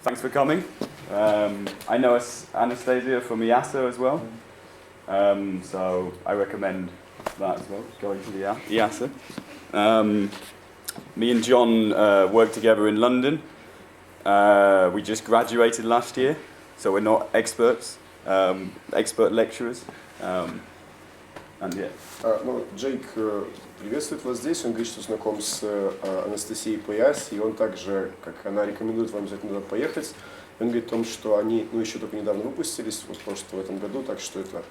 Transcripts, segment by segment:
Thanks for coming. I know Anastasia from IASA as well, so I recommend that as well, going to the IASA. Me and John worked together in London. We just graduated last year, so we're not experts, expert lecturers. And yeah. Джейк приветствует вас здесь, он говорит, что знаком с Анастасией по ИАСе, и он также, как она, рекомендует вам обязательно туда поехать. Он говорит о том, что они еще только недавно выпустились, в этом году, так что это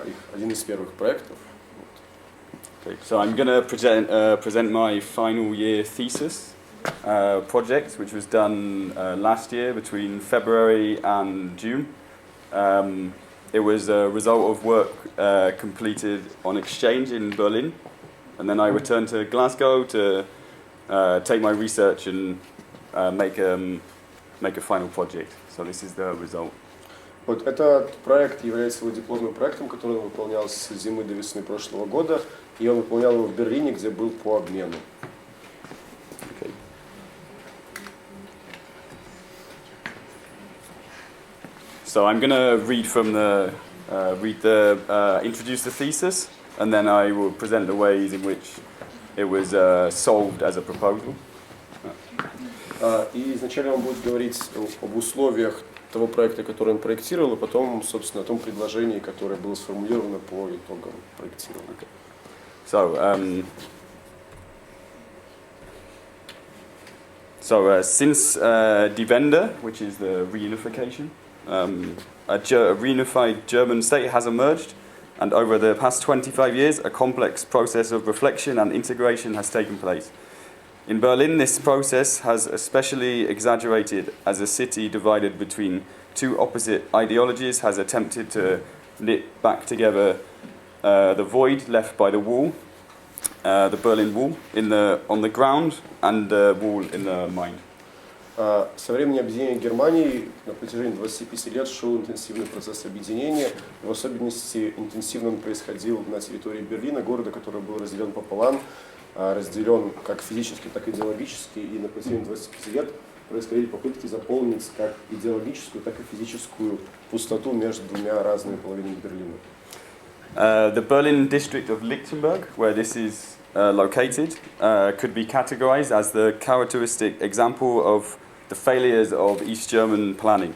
их один из первых проектов. Okay, so I'm going to present my final year thesis project, which was done last year between February and June. It was a result of work completed on exchange in Berlin, and then I returned to Glasgow to take my research and make a final project. So this is the result. Вот этот проект является его дипломным проектом, который он выполнял с зимы до весны прошлого года, и он выполнял его в Берлине, где был по обмену. Okay. So I'm going to read from introduce the thesis, and then I will present the ways in which it was solved as a proposal. И изначально он будет говорить об условиях того проекта, который он проектировал, и потом, собственно, о том предложении, которое было сформулировано по итогам проектирования. Okay. So since Die Wende, which is the reunification, a reunified German state has emerged, and over the past 25 years, a complex process of reflection and integration has taken place. In Berlin, this process has especially exaggerated as a city divided between two opposite ideologies has attempted to knit back together the void left by the wall, the Berlin Wall, on the ground, and the wall in the mind. Со времени объединения Германии на протяжении 25 лет шел интенсивный процесс объединения. В особенности интенсивно он происходил на территории Берлина, города, который был разделен пополам, разделен как физически, так и идеологически, и на протяжении 25 лет происходили попытки заполнить как идеологическую, так и физическую пустоту между двумя разными половинами Берлина. The Berlin district of Lichtenberg, where this is located, could be categorized as the characteristic example of the failures of East German planning.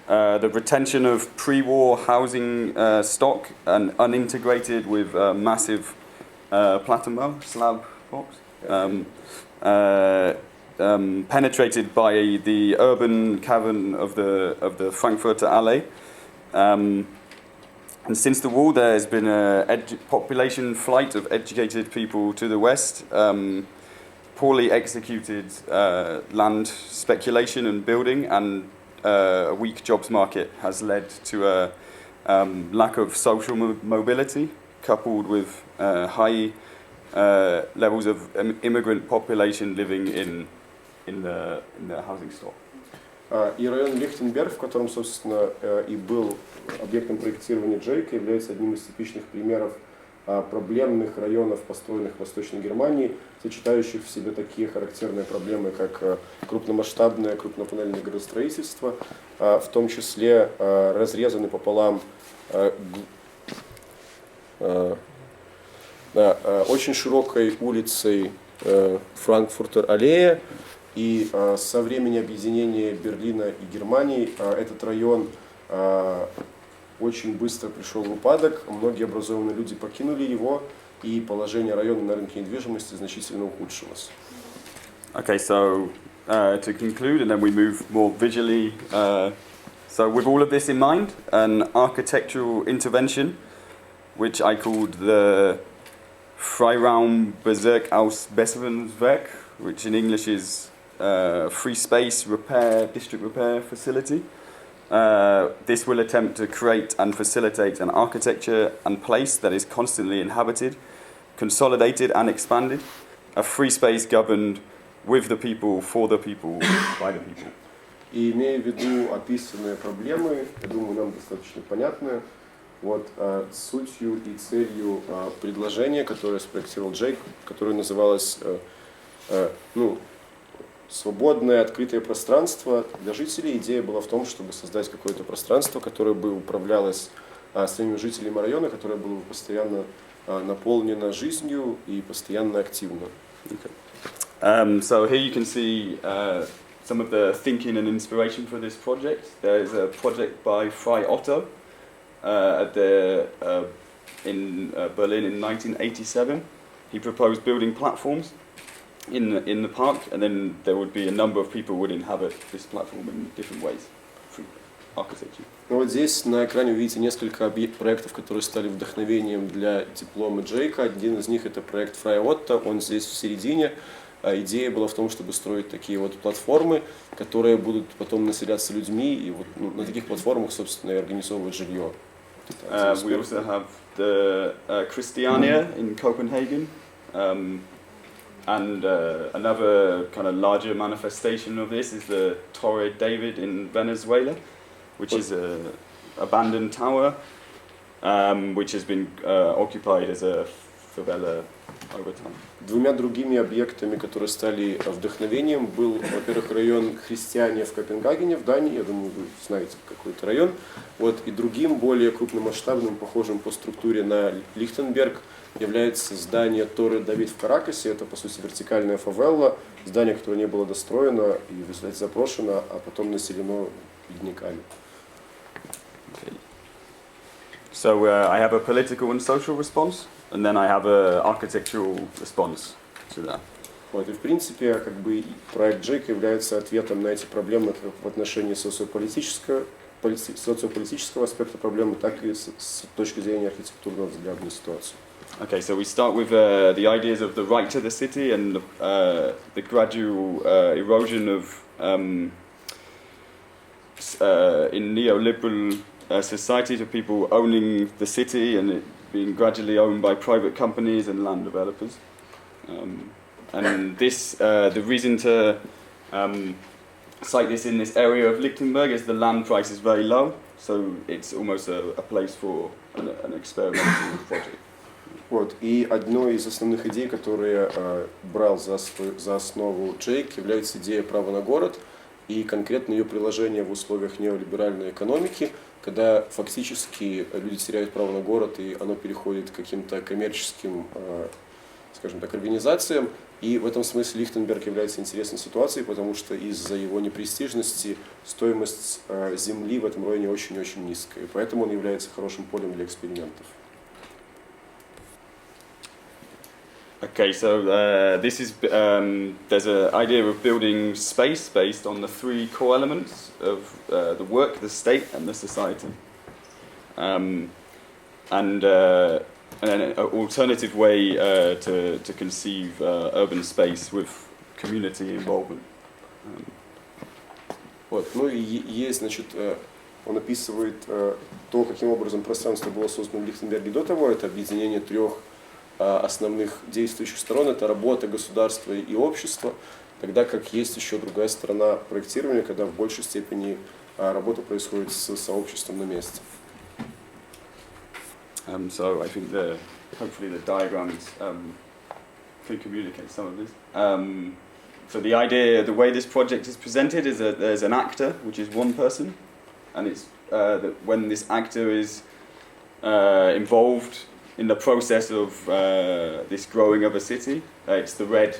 The retention of pre-war housing stock and unintegrated with massive Plattenbau, slab blocks, penetrated by the urban cavern of the Frankfurter Allee. And since the wall, there has been a population flight of educated people to the west, poorly executed land speculation and building, and a weak jobs market has led to a lack of social mobility, coupled with high levels of immigrant population living in the housing stock. И район Лихтенберг, в котором, собственно, и был объектом проектирования Джейка, является одним из типичных примеров проблемных районов, построенных в Восточной Германии, сочетающих в себе такие характерные проблемы, как крупномасштабное крупнопанельное градостроительство, в том числе разрезанный пополам очень широкой улицей Франкфуртер Аллея. И со времени объединения Берлина и Германии этот район очень быстро пришел в упадок, многие образованные люди покинули его, и положение района на рынке недвижимости значительно ухудшилось. Okay, so to conclude, and then we move more visually. So with all of this in mind, an architectural intervention, which I called the Freiraum Bezirk aus Besserungswerk, which in English is free space district repair facility. This will attempt to create and facilitate an architecture and place that is constantly inhabited, consolidated and expanded, a free space governed with the people, for the people, by the people. И имея в виду описанные проблемы, я думаю, нам достаточно понятны, сутью и целью предложения, которое спроектировал Джейк, которое называлось свободное, открытое пространство для жителей. Идея была в том, чтобы создать какое-то пространство, которое бы управлялось самими жителями района, которое было бы постоянно наполнено жизнью и постоянно активно. Okay. So here you can see some of the thinking and inspiration for this project. There is a project by Freiraum in Berlin in 1987. He proposed building platforms in the park, and then there would be a number of people who would inhabit this platform in different ways through architecture. Ну вот здесь на экране вы видите несколько проектов, которые стали вдохновением для диплома Джейка. Один из них это проект Фрайотта, он здесь в середине. Идея была в том, чтобы строить такие вот платформы, которые будут потом населяться людьми, и вот на таких платформах, собственно, и организовывать жилье. We also have the Christiania in Copenhagen, and another kind of larger manifestation of this is the Torre David in Venezuela, which is an abandoned tower, which has been occupied as a favela over time. Двумя другими объектами, которые стали вдохновением, был, во-первых, район Христиане в Копенгагене, в Дании, я думаю, вы знаете какой-то район, вот, и другим, более крупномасштабным, похожим по структуре на Лихтенберг, является здание Торре Давид в Каракасе. Это, по сути, вертикальная фавелла, здание, которое не было достроено и, в результате, заброшено, а потом населено бедняками. Okay. So I have a political and social response, and then I have an architectural response to that. Вот, и в принципе, как бы проект Джейка является ответом на эти проблемы как в отношении социополитического аспекта проблемы, так и с точки зрения архитектурного взгляда на ситуацию. Okay, so we start with the ideas of the right to the city and the gradual erosion of in neoliberal societies of people owning the city and it being gradually owned by private companies and land developers. And this, the reason to cite this in this area of Lichtenberg is the land price is very low, so it's almost a place for an experimental project. Вот. И одной из основных идей, которые брал за основу Джейк, является идея права на город и конкретно ее приложение в условиях неолиберальной экономики, когда фактически люди теряют право на город и оно переходит к каким-то коммерческим, скажем так, организациям. И в этом смысле Лихтенберг является интересной ситуацией, потому что из-за его непрестижности стоимость земли в этом районе очень-очень низкая. И поэтому он является хорошим полем для экспериментов. Okay, so this is there's an idea of building space based on the three core elements of the work, the state, and the society, and an alternative way to conceive urban space with community involvement. Вот, ну и есть, значит, он описывает то, каким образом пространство было создано в Лихтенберге до того. Это объединение трех основных действующих сторон, это работа, государства и общества, тогда как есть еще другая сторона проектирования, когда в большей степени работа происходит с сообществом на месте. So I think hopefully the diagrams can communicate some of this. So the idea, the way this project is presented is that there's an actor, which is one person, and it's that when this actor is involved in the process of this growing of a city, it's the red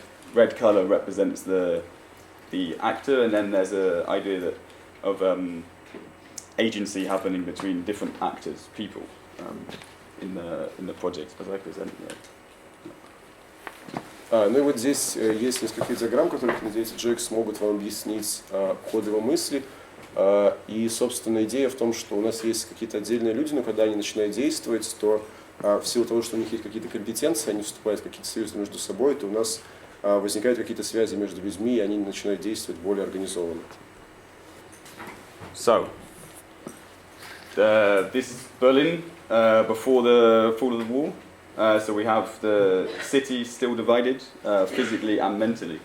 color represents the actor, and then there's an idea of agency happening between different actors, people, in the project as I present there. Ну и вот здесь есть несколько диаграмм, которые, надеюсь, Джек смогут вам объяснить ход его мысли. И, собственно, идея в том, что у нас есть какие-то отдельные люди, но когда они начинают действовать, то в силу того, что у них есть какие-то компетенции, они вступают в какие-то союзы между собой, то у нас возникают какие-то связи между людьми, и они начинают действовать более организованно. So, this is Berlin before the fall of the wall. So we have the city still divided physically and mentally.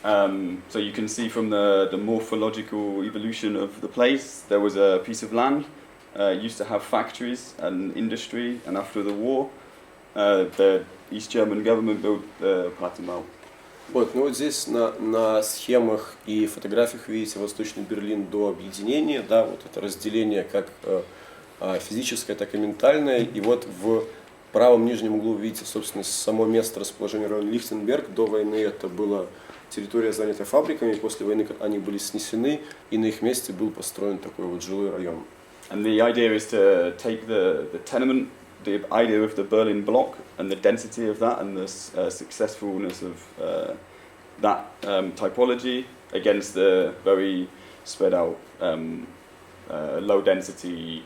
So you can see from the morphological evolution of the place, there was a piece of land, used to have factories and industry, and after the war, the East German government built the Plattenbau. Вот, ну вот здесь на схемах и фотографиях видите Восточный Берлин до объединения, да, вот это разделение как физическое, так и ментальное. И вот в правом нижнем углу видите, собственно, само место расположения района Лихтенберг. До войны это была территория, занятая фабриками, после войны они были снесены, и на их месте был построен такой вот жилой район. And the idea is to take the tenement, the idea of the Berlin block and the density of that and the successfulness of that typology against the very spread out low density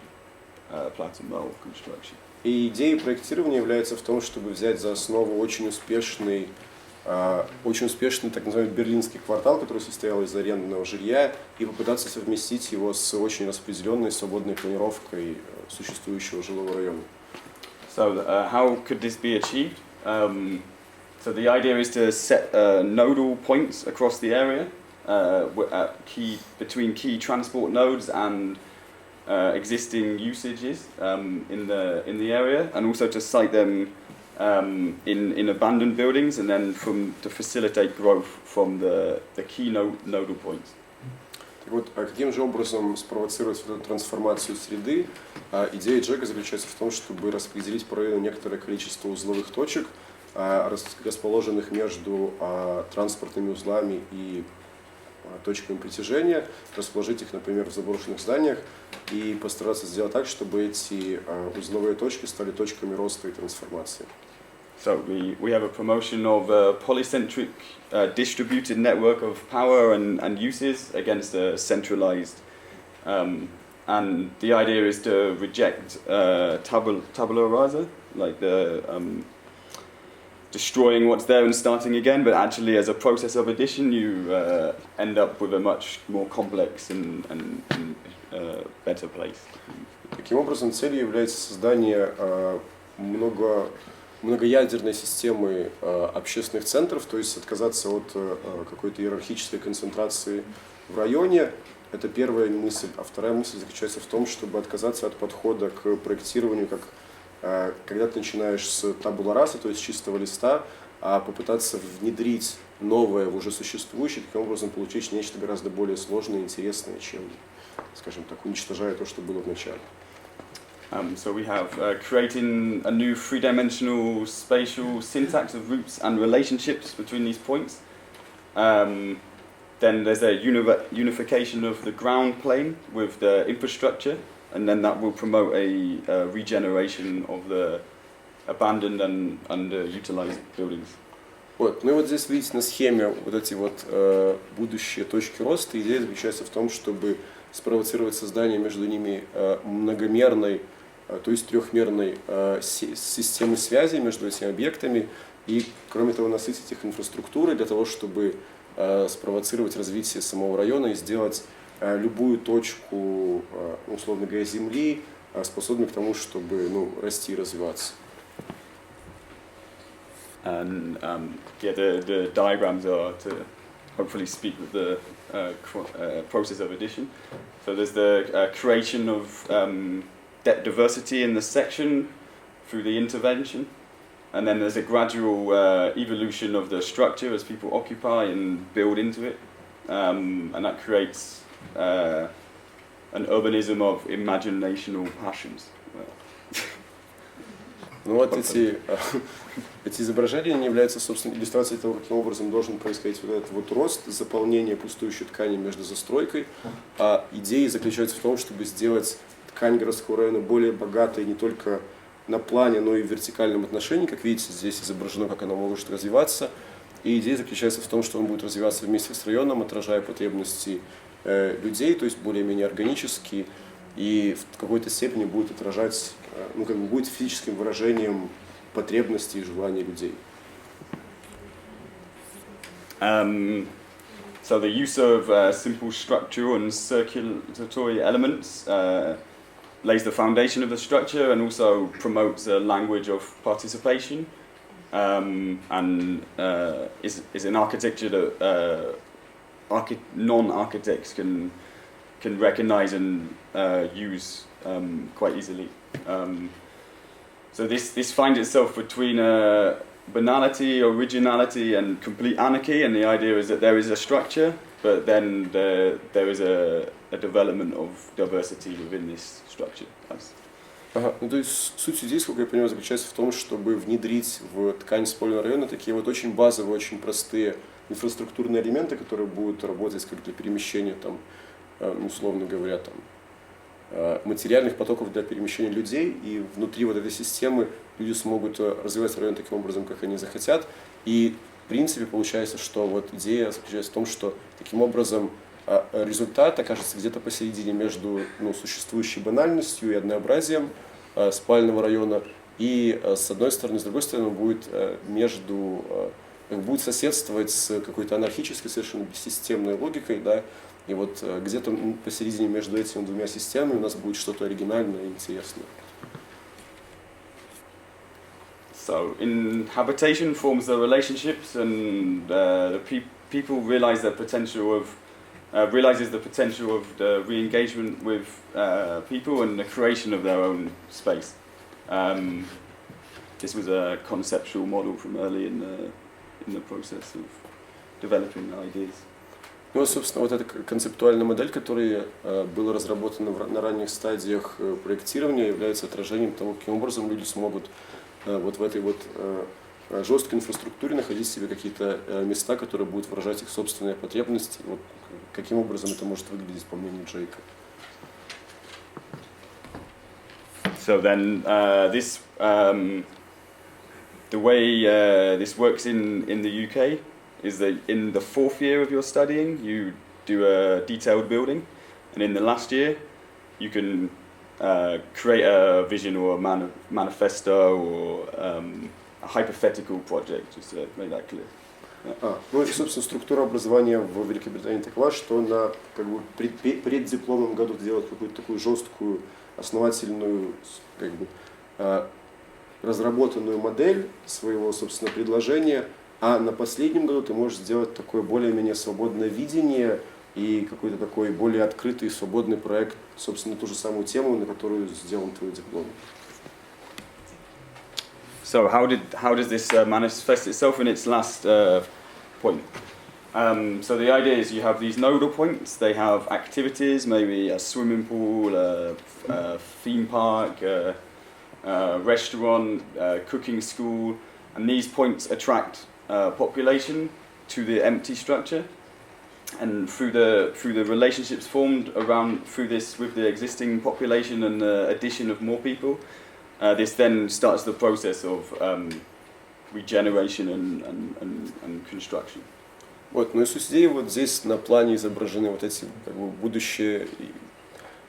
Plattenbau construction. И идея проектирования является в том, чтобы взять за основу очень успешный так называемый берлинский квартал, который состоял из арендного жилья, и попытаться совместить его с очень распределенной свободной планировкой существующего жилого района. So how could this be achieved? So the idea is to set nodal points across the area, between key transport nodes and existing usages in the area, and also to site them in abandoned buildings, and then to facilitate growth from the key nodal points. Так вот, каким же образом спровоцировать эту трансформацию среды? Идея Джека заключается в том, чтобы распределить по району некоторое количество узловых точек, расположенных между транспортными узлами и точками притяжения, расположить их, например, в заброшенных зданиях и постараться сделать так, чтобы эти узловые точки стали точками роста и трансформации. So we have a promotion of a polycentric distributed network of power and uses against a centralized, and the idea is to reject tabula rasa, like the destroying what's there and starting again, but actually as a process of addition you end up with a much more complex and better place. Таким образом, целью является создание многоядерной системы общественных центров, то есть отказаться от какой-то иерархической концентрации в районе. Это первая мысль. А вторая мысль заключается в том, чтобы отказаться от подхода к проектированию, как когда ты начинаешь с табула раса, то есть чистого листа, а попытаться внедрить новое в уже существующее, таким образом получить нечто гораздо более сложное и интересное, чем, скажем так, уничтожая то, что было в начале. So we have creating a new three-dimensional spatial syntax of roots and relationships between these points. Then there's a unification of the ground plane with the infrastructure, and then that will promote a regeneration of the abandoned and underutilized buildings. Вот. Ну и вот здесь видите на схеме вот эти вот будущие точки роста. Идея заключается в том, чтобы спровоцировать создание между ними многомерной, то есть трехмерной системы связи между этими объектами, и, кроме того, насытить их инфраструктурой для того, чтобы спровоцировать развитие самого района и сделать любую точку, условно говоря, земли способной к тому, чтобы расти и развиваться. And the diagrams are to hopefully speak with the process of addition. So there's the creation of diversity in the section through the intervention, and then there's a gradual evolution of the structure as people occupy and build into it, and that creates an urbanism of imaginational passions. Ну вот эти изображения они являются, собственно, иллюстрацией того, каким образом должен происходить вот этот вот рост, заполнение пустующей ткани между застройкой. А идея заключается в том, чтобы сделать ткань городского района более богатой не только на плане, но и в вертикальном отношении. Как видите, здесь изображено, как она может развиваться. И идея заключается в том, что он будет развиваться вместе с районом, отражая потребности людей, то есть более-менее органически, и в какой-то степени будет отражать, будет физическим выражением потребностей и желаний людей. So the use of simple structural and circulatory elements lays the foundation of the structure and also promotes a language of participation, and is an architecture that non-architects can recognize and use quite easily. So this finds itself between banality, originality, and complete anarchy. And the idea is that there is a structure, but then there is a development of diversity within this structure. Ага, ну то есть суть здесь, как я понимаю, заключается в том, чтобы внедрить в ткань спального района такие вот очень базовые, очень простые инфраструктурные элементы, которые будут работать как для перемещения, там, условно говоря, там, материальных потоков для перемещения людей, и внутри вот этой системы люди смогут развивать район таким образом, как они захотят. И в принципе получается, что вот идея заключается в том, что таким образом результат окажется где-то посередине между существующей банальностью и однообразием спального района, и с одной стороны, с другой стороны будет будет соседствовать с какой-то анархической, совершенно бессистемной логикой, да, и вот где-то посередине между этими двумя системами у нас будет что-то оригинальное и интересное. So, habitation forms the relationships, and the people realize the potential of realizes the potential of the re-engagement with people and the creation of their own space. This was a conceptual model from early in the process of developing ideas. Ну, собственно, вот эта концептуальная модель, которая была разработана на ранних стадиях проектирования, является отражением того, каким образом люди смогут вот в этой вот жесткой инфраструктуре находить себе какие-то места, которые будут выражать их собственные потребности. Вот каким образом это может выглядеть, по мнению Джейка. So then, the way this works in the UK is that in the fourth year of your studying, you do a detailed building, and in the last year, you can create a vision or a manifesto or a hypothetical project, just to make that clear. Ну и, собственно, структура образования в Великобритании такова, что на преддипломном году делают какую-то такую жесткую, основательную, разработанную модель своего, собственно, предложения, а на последнем году ты можешь сделать такое более-менее свободное видение и какой-то такой более открытый, свободный проект, собственно, ту же самую тему, на которую сделан твой диплом. So how does this manifest itself in its last point? So the idea is you have these nodal points. They have activities, maybe a swimming pool, a theme park, a restaurant, a cooking school, and these points attract population to the empty structure. And through the relationships formed through this with the existing population and the addition of more people, this then starts the process of regeneration and construction. Вот, ну и суть идеи, вот здесь на плане изображены вот эти будущие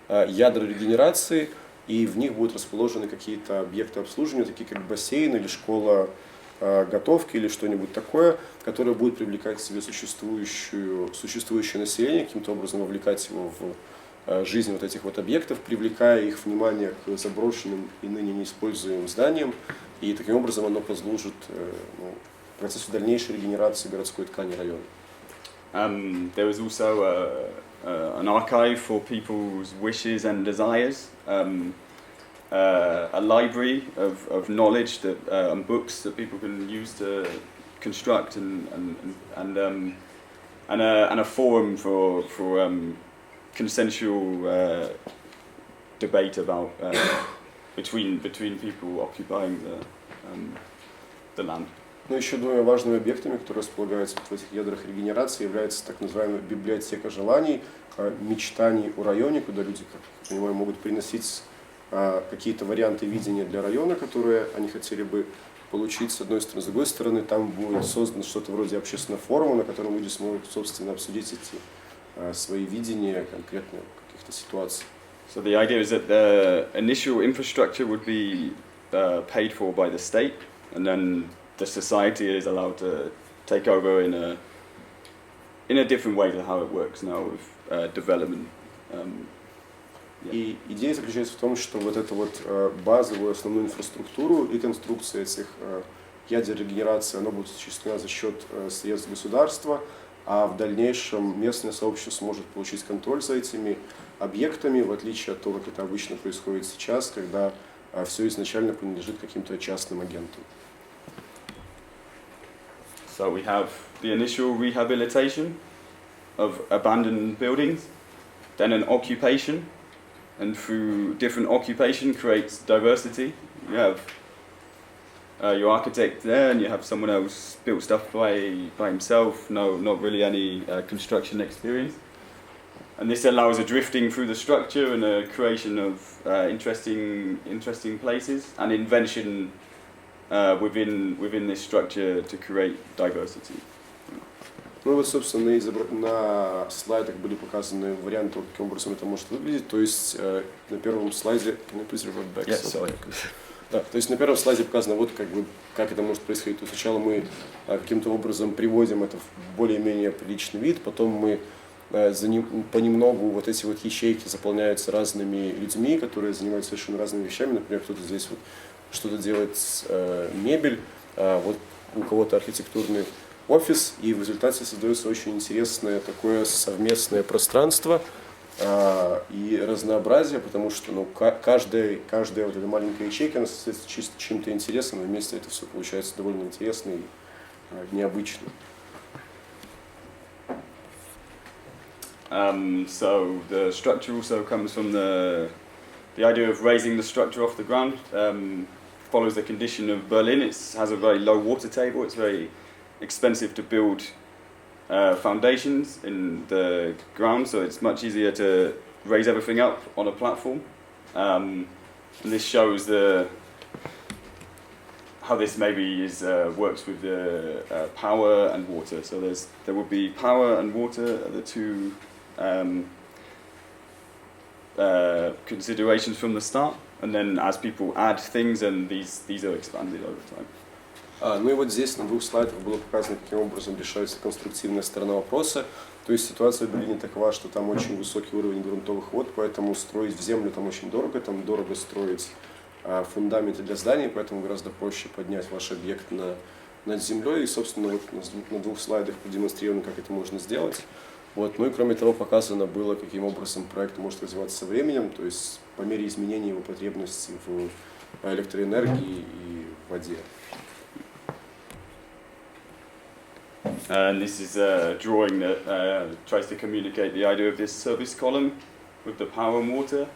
ядра регенерации, и в них будут расположены какие-то объекты обслуживания, такие как бассейн или школа готовки или что-нибудь такое, которое будет привлекать к себе существующее население, каким-то образом вовлекать его в жизнь вот этих вот объектов, привлекая их внимание к заброшенным и ныне неиспользуемым зданиям, и таким образом оно послужит процессу дальнейшей регенерации городской ткани района. There is also an archive for people's wishes and desires, a library of knowledge and books that people can use to construct, and a forum for consensual debate about between people occupying the land. Ну, еще двумя важными объектами, которые располагаются в этих ядрах регенерации, является так называемая библиотека желаний, мечтаний о районе, куда люди, как я понимаю, могут приносить какие-то варианты видения для района, которые они хотели бы получить, с одной стороны. С другой стороны, там будет создано что-то вроде общественного форума, на котором люди смогут, собственно, обсудить эти свои видения конкретно каких-то ситуаций. So the idea is that the initial infrastructure would be paid for by the state, and then the society is allowed to take over in a different way to how it works now with development. И идея заключается в том, что вот эту вот базовую основную инфраструктуру, реконструкция этих ядер регенерации, она будет осуществлена за счет средств государства, а в дальнейшем местное сообщество сможет получить контроль за этими объектами, в отличие от того, как это обычно происходит сейчас, когда все изначально принадлежит каким-то частным агентам. So we have the initial rehabilitation of abandoned buildings, then an occupation, and through different occupation creates diversity. You have your architect there, and you have someone else built stuff by himself, not really any construction experience. And this allows a drifting through the structure and a creation of interesting places and invention within this structure to create diversity. Ну вот, собственно, на слайдах были показаны варианты, каким образом это может выглядеть. То есть на первом слайде... Да, то есть на первом слайде показано, вот как это может происходить. То есть сначала мы каким-то образом приводим это в более-менее приличный вид, потом мы понемногу вот эти вот ячейки заполняются разными людьми, которые занимаются совершенно разными вещами. Например, кто-то здесь вот что-то делает с мебель, вот у кого-то архитектурный офис, и в результате создается очень интересное такое совместное пространство и разнообразие, потому что каждая вот эта маленькая ячейка, она состоит чисто чем-то интересным, и вместе это все получается довольно интересно и необычно. So the structure also comes from the idea of raising the structure off the ground. Follows the condition of Berlin. It has a very low water table. It's very expensive to build foundations in the ground, so it's much easier to raise everything up on a platform. And this shows how this maybe works with the power and water. So there would be power and water are the two considerations from the start, and then as people add things, and these are expanded over time. Ну и вот здесь на двух слайдах было показано, каким образом решается конструктивная сторона вопроса. То есть ситуация в Берлине такова, что там очень высокий уровень грунтовых вод, поэтому строить в землю там очень дорого, там дорого строить фундаменты для зданий, поэтому гораздо проще поднять ваш объект над землей. И, собственно, вот на двух слайдах продемонстрировано, как это можно сделать. Вот. Ну и кроме того, показано было, каким образом проект может развиваться со временем, то есть по мере изменения его потребностей в электроэнергии и воде. And this is a drawing that tries to communicate the idea of this service column with the power and water,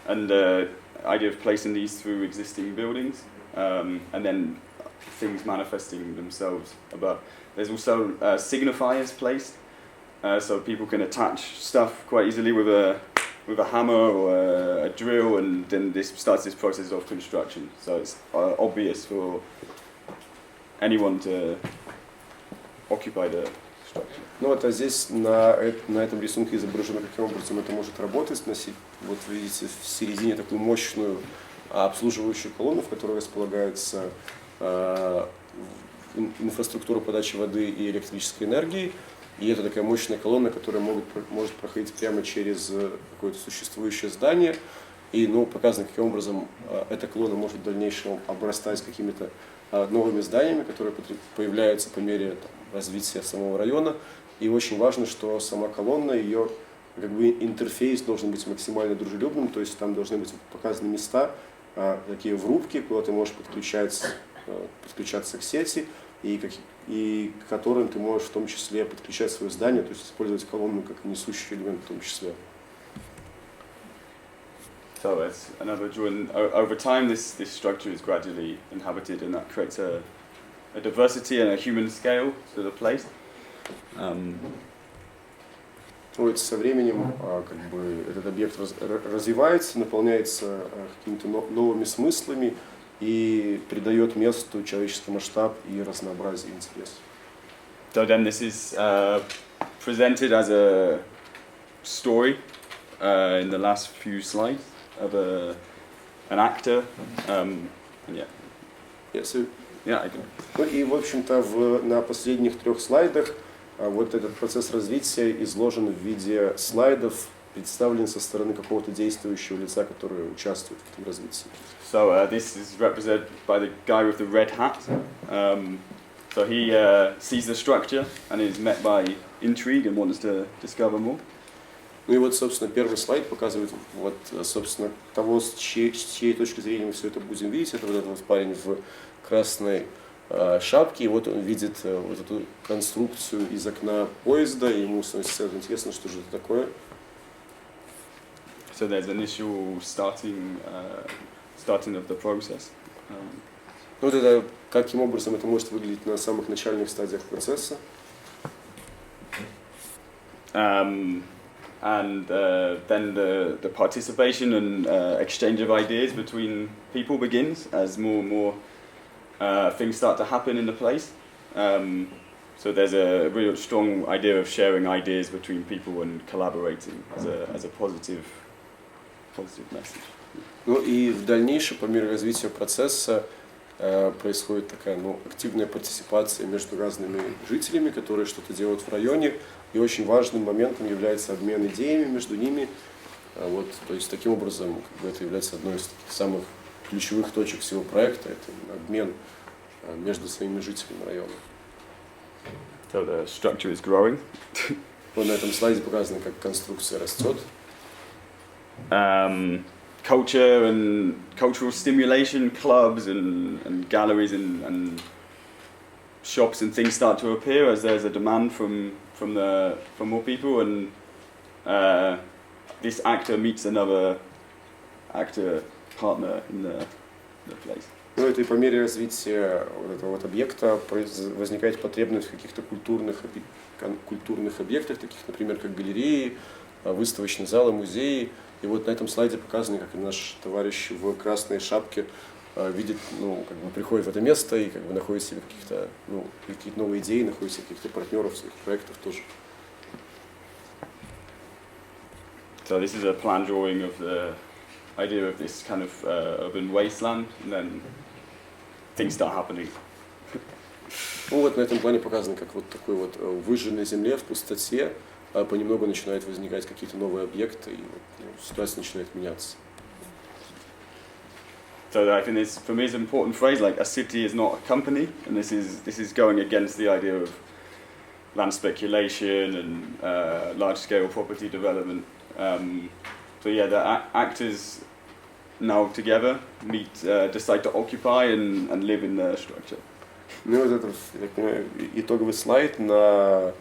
and the idea of placing these through existing buildings, and then things manifesting themselves above. There's also signifiers placed, so people can attach stuff quite easily with a hammer or a drill, and then this starts this process of construction. So it's obvious for anyone to occupy the structure. Ну вот, а здесь на этом рисунке изображено, каким образом это может работать. Вот видите в середине такую мощную обслуживающую колонну, в которой располагается инфраструктура подачи воды и электрической энергии. И это такая мощная колонна, которая может проходить прямо через какое-то существующее здание. И показано, каким образом эта колонна может в дальнейшем обрастать какими-то новыми зданиями, которые появляются по мере развития самого района. И очень важно, что сама колонна, ее интерфейс должен быть максимально дружелюбным, то есть там должны быть показаны места, такие врубки, куда ты можешь подключаться к сети, и к которым ты можешь в том числе подключать свое здание, то есть использовать колонну как несущий элемент в том числе. So that's another drawing. Over time, this structure is gradually inhabited, and that creates a diversity and a human scale to the place. Со временем этот объект развивается, наполняется какими-то новыми смыслами и придает месту человеческий масштаб и разнообразие, интерес. So then this is presented as a story in the last few slides of an actor. И, в общем-то, на последних 3 слайдах вот этот процесс развития изложен в виде слайдов, представлен со стороны какого-то действующего лица, которое участвует в этом развитии. So this is represented by the guy with the red hat. So he sees the structure and is met by intrigue and wants to discover more. Ну и вот, собственно, первый слайд показывает, вот, собственно, того, с чьей точки зрения мы все это будем видеть. Это вот этот вот парень в красной шапки, и вот он видит вот эту конструкцию из окна поезда, и ему становится интересно, что же это такое. So there's initial starting of the process. Вот это, каким образом это может выглядеть на самых начальных стадиях процесса. And then the participation and exchange of ideas between people begins as more and more things start to happen in the place. So there's a real strong idea of sharing ideas between people and collaborating as a positive message. Ну и в дальнейшем, по мере развития процесса, происходит такая активная партиципация между разными жителями, которые что-то делают в районе, и очень важным моментом является обмен идеями между ними. Вот, то есть таким образом это является одной из таких самых ключевых точек всего проекта, это обмен между своими жителями района. So the structure is growing. Вот на этом слайде показано, как конструкция растет. Culture and cultural stimulation, clubs and galleries and shops and things start to appear as there's a demand from more people, and this actor meets another actor partner in the place. Ну, это и по мере развития вот этого вот объекта возникает потребность в каких-то культурных объектах, таких, например, как галереи, выставочные залы, музеи. И вот на этом слайде показано, как наш товарищ в красной шапке видит, приходит в это место и находит себе какие-то новые идеи, находит себе каких-то партнеров в своих проектах тоже. So this is a plan drawing of the idea of this kind of urban wasteland, and then things start happening. Ну вот на этом плане показано, как вот такой вот выжженной земле в пустоте понемногу начинают возникать какие-то новые объекты, и ситуация начинает меняться. So I think this, for me, is an important phrase. Like, a city is not a company, and this is going against the idea of land speculation and large-scale property development. So yeah, the actors now together decide to occupy and live in the structure. Ну вот это, я так понимаю, итоговый слайд. На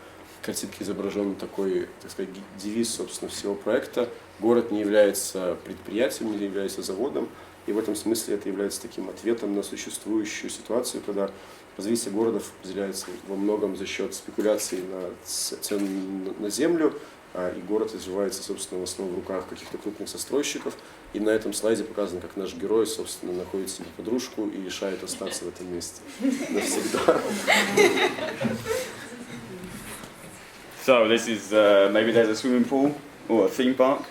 картинке изображен такой, так сказать, девиз, собственно, всего проекта. Город не является предприятием, не является заводом, и в этом смысле это является таким ответом на существующую ситуацию, когда развитие города определяется во многом за счет спекуляций на цен на землю, и город развивается, собственно, в основном в руках каких-то крупных застройщиков. И на этом слайде показано, как наш герой, собственно, находит себе подружку и решает остаться в этом месте навсегда. So this is maybe there's a swimming pool or a theme park.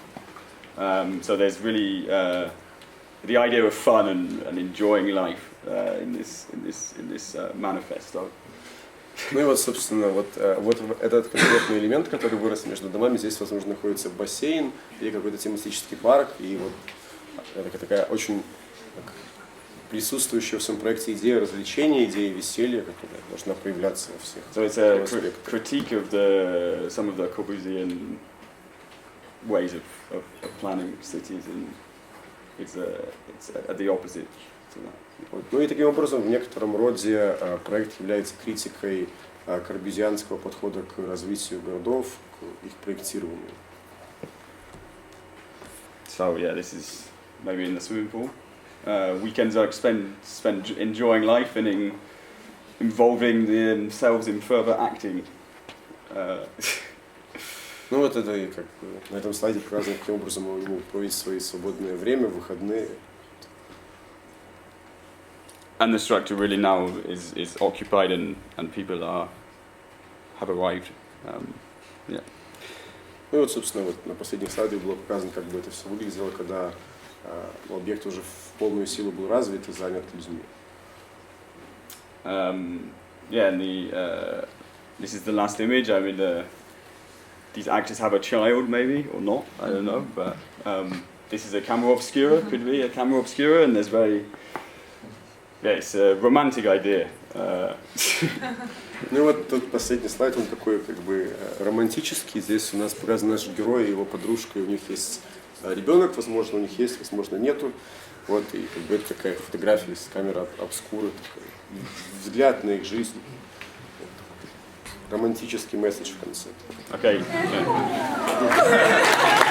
So there's really the idea of fun and enjoying life in this manifest. Ну и вот, собственно, вот этот конкретный элемент, который вырос между домами, здесь, возможно, находится бассейн или какой-то тематический парк, и вот это такая очень присутствующая в своем проекте идея развлечения, идея веселья, которая должна проявляться во всех. So it's a critique of some of the Corbusian ways of planning cities, and it's the opposite to that. Вот. Ну и таким образом, в некотором роде проект является критикой корбюзианского подхода к развитию городов, к их проектированию. So yeah, this is maybe in the swimming pool. Weekends are spent enjoying life and involving themselves in further acting. Ну вот это и как бы на этом слайде показано, каким образом он ему проводить свои свободное время, выходные. And the structure really now is occupied and people have arrived. Yeah. Ну и вот, собственно, вот на последних слайдах было показано, как бы это все выглядело, когда объект уже в полную силу был развит и занят людьми. Yeah, and this is the last image. I mean, these actors have a child, maybe, or not, I don't know, but this is a camera obscura, could be a camera obscura, and there's it's a romantic idea. Ну и вот тут последний слайд, он такой как бы романтический. Здесь у нас показан наш герой и его подружка, и у них есть ребенок, возможно, у них есть, возможно, нету. Вот, и как бы это такая фотография с камеры обскуры, взгляд на их жизнь. Романтический месседж в конце. Okay. Yeah.